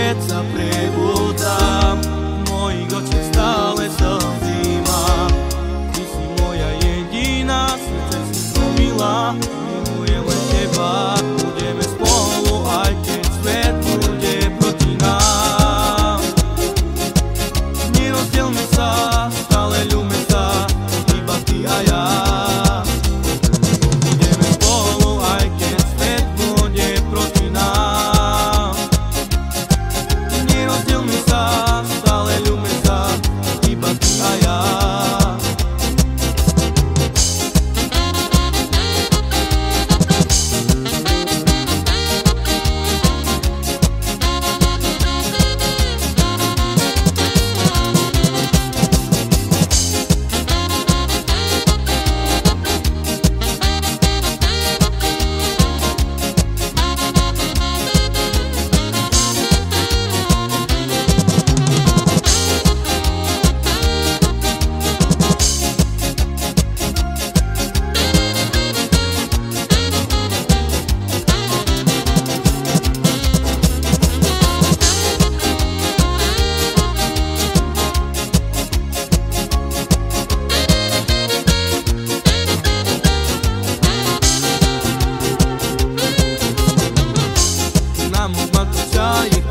keď sa prebúdam, v mojich očiach stále slzy mám. Ty si moja jediná, srdce si zlomila, milujem len teba. Budeme spolu, aj keď svet bude proti nám. Nerozdielme sa, stále ľúbme sa, iba ty a ja. Budeme spolu, aj keď svet bude proti nám. Nerozdielme sa, stále ľúbme sa, iba ty a ja. Нам мат чай.